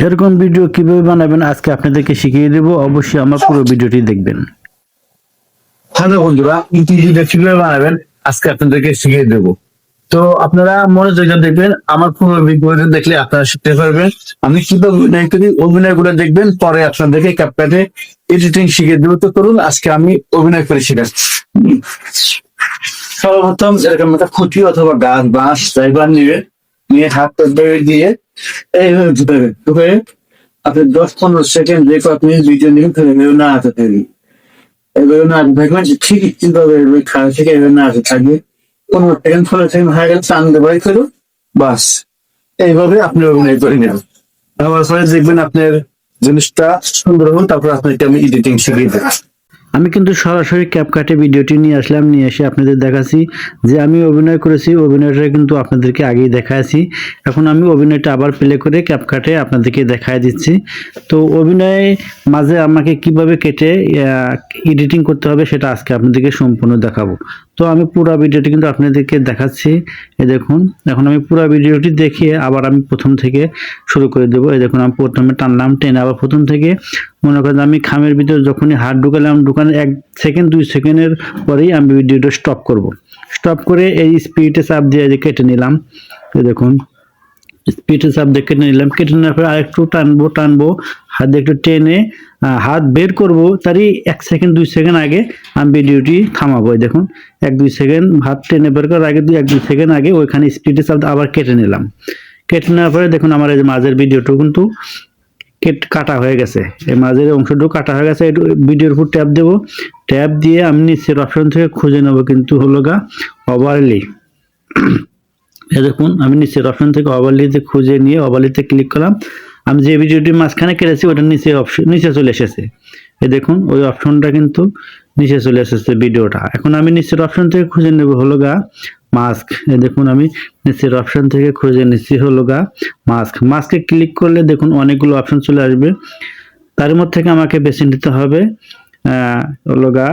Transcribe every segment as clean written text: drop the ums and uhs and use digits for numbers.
এরকম ভিডিও কিভাবে বানাবেন আজকে আপনাদেরকে শিখিয়ে দেব। অবশ্যই আমার পুরো ভিডিওটি দেখবেন। হ্যালো বন্ধুরা, ইউটিউব ভিডিও কিভাবে বানাবেন আজকে আপনাদেরকে শিখিয়ে দেবো। তো আপনারা মনোযোগ দিয়ে দেখবেন, আমার পুরো ভিডিওটা দেখলে আপনারা শিখতে পারবেন আমি কিভাবে অভিনয় করি। অভিনয়গুলো দেখবেন, পরে আপনাদেরকে ক্যাপকাটে এডিটিং শিখিয়ে দেবো। তো করুন, আজকে আমি অভিনয় করে শিখাচ্ছি। সর্বপ্রথম এরকম একটা খুঁটি অথবা গাছ বাঁশ ড্রাইভার নিয়ে হাত দিয়ে এইভাবে ঢুকে আপনি 10-15 সেকেন্ড যে আপনি ভিডিও নেবেন না হাতে থাকবে। এভাবে না দেখবেন যে ঠিক কিভাবে খাওয়া থেকে এভাবে না থাকবে। 15 সেকেন্ড হয়ে গেলে টান দেবাই করো, বাস এইভাবে আপনি অভিনয় করে নেবেন। আমার পরে দেখবেন আপনার জিনিসটা সুন্দর হবে, তারপর আপনাকে আমি এডিটিং শিখিয়ে দেবো। আমি কিন্তু সরাসরি ক্যাপকাটে ভিডিওটি নিয়ে আসলাম, নিয়ে এসে আপনাদের দেখাচ্ছি যে আমি অভিনয় করেছি। অভিনয়টা কিন্তু আপনাদেরকে আগেই দেখাচ্ছি। এখন আমি অভিনয়টা আবার প্লে করে ক্যাপকাটে আপনাদেরকে দেখায় দিচ্ছি। তো অভিনয়ে মাঝে আমাকে কিভাবে কেটে এডিটিং করতে হবে সেটা আজকে আপনাদেরকে সম্পূর্ণ দেখাবো। তো আমি পুরো ভিডিওটি কিন্তু আপনাদেরকে দেখাচ্ছি। এই দেখুন, এখন আমি পুরো ভিডিওটি দেখিয়ে আবার আমি প্রথম থেকে শুরু করে দেবো। এই দেখুন, আমি প্রথমে টানলাম, টেনে আবার প্রথম থেকে মনে করেন আমি খামের ভিতরে যখনই হাত ঢুকালাম, ঢুকানোর 1-2 সেকেন্ডের পরেই আমি ভিডিওটা স্টপ করব। স্টপ করে এই স্পিডে চাপ দিয়ে কেটে নিলাম। এই দেখুন, স্পিডে চাপ দিয়ে কেটে নিলাম। কেটে নেওয়ার পরে আরেকটু টানবো, হাত দিয়ে একটু টেনে হাত বের করব, তারই 1-2 সেকেন্ড আগে আমি ভিডিওটি থামাবো। দেখুন, 1-2 সেকেন্ড হাত টেনে বের করার আগে 1-2 সেকেন্ড আগে ওইখানে স্পিডে চাপ আবার কেটে নিলাম। কেটে নেওয়ার পরে দেখুন আমার এই মাঝের ভিডিওটা কিন্তু কাটা হয়ে গেছে। এই মাঝের অংশটুকু কাটা হয়ে গেছে। ভিডিওর উপর ট্যাপ দেবো, ট্যাপ দিয়ে আমি নিচের অপশন থেকে খুঁজে নেবো কিন্তু হলো গা ওভারলি। এই দেখুন, আমি নিচের অপশন থেকে ওভারলিতে খুঁজে নিয়ে ওভারলিতে ক্লিক করলাম। আমি যে ভিডিওটি মাঝখানে কেটেছি ওটা নিচে চলে এসেছে। এই দেখুন, ওই অপশনটা কিন্তু নিচে চলে এসেছে ভিডিওটা। এখন আমি নিচের অপশন থেকে খুঁজে নেব হলো গা মাস্ক। এই দেখুন, আমি নিচের অপশন থেকে খুঁজে নিচ্ছি হলো গা মাস্ক। মাস্কে ক্লিক করলে দেখুন অনেকগুলো অপশন চলে আসবে। তার মধ্যে থেকে আমাকে বেছে নিতে হবে হলো গা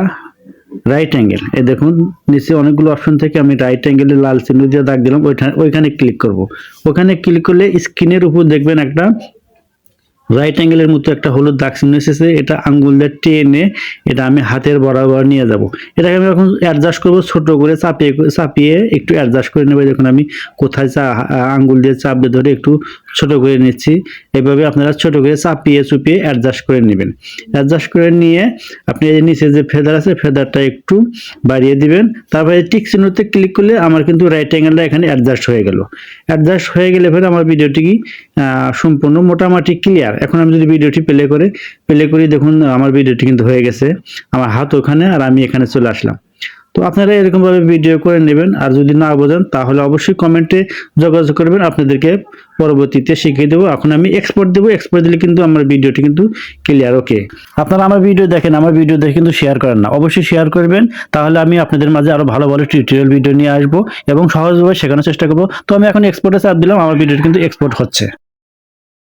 রাইট অ্যাঙ্গেল। এই দেখুন, নিচে অনেকগুলো অপশন থেকে আমি রাইট অ্যাঙ্গেলে লাল চিহ্ন দিয়ে দাগ দিলাম, ওইখানে ক্লিক করব। ওখানে ক্লিক করলে স্ক্রিনের উপর দেখবেন একটা রাইট অ্যাঙ্গেলের মতো একটা হলুদ দাগ চিহ্ন এসেছে। এটা আঙ্গুল দিয়ে টেনে এটা আমি হাতের বরাবর নিয়ে যাব। এটাকে আমি এখন অ্যাডজাস্ট করব, ছোট করে চাপিয়ে একটু অ্যাডজাস্ট করে নেব। দেখুন আমি কোথায় আঙ্গুল দিয়ে চাপ দিয়ে ধরে একটু ছোট করে নিচ্ছি। এইভাবে আপনারা ছোট করে চাপিয়ে চুপিয়ে অ্যাডজাস্ট করে নেবেন। অ্যাডজাস্ট করে নিয়ে আপনি এই নিচে যে ফেদার আছে ফেদারটা একটু বাড়িয়ে দিবেন। তারপরে টিক চিহ্নতে ক্লিক করলে আমার কিন্তু রাইট অ্যাঙ্গেলটা এখানে অ্যাডজাস্ট হয়ে গেল। অ্যাডজাস্ট হয়ে গেলে ফের আমার ভিডিওটি সম্পূর্ণ মোটামুটি ক্লিয়ার। এখন আমি যদি ভিডিওটি প্লে করি দেখুন আমার ভিডিওটি কিন্তু হয়ে গেছে। আমার হাত ওখানে আর আমি এখানে চলে আসলাম। তো আপনারা এরকম ভাবে ভিডিও করে নেবেন। আর যদি না বোঝেন তাহলে অবশ্যই কমেন্টে যোগাযোগ করবেন, আপনাদেরকে পরবর্তীতে শিখিয়ে দেবো। এখন আমি এক্সপোর্ট দেবো, এক্সপোর্ট দিলে কিন্তু আমার ভিডিওটি কিন্তু ক্লিয়ার। ওকে, আপনারা আমার ভিডিও দেখেন, আমার ভিডিও দেখে কিন্তু শেয়ার করেন না, অবশ্যই শেয়ার করবেন। তাহলে আমি আপনাদের মাঝে আরো ভালো ভালো টিউটোরিয়াল ভিডিও নিয়ে আসবো এবং সহজভাবে শেখানোর চেষ্টা করবো। তো আমি এখন এক্সপোর্টে চাপ দিলাম, আমার ভিডিওটি কিন্তু এক্সপোর্ট হচ্ছে।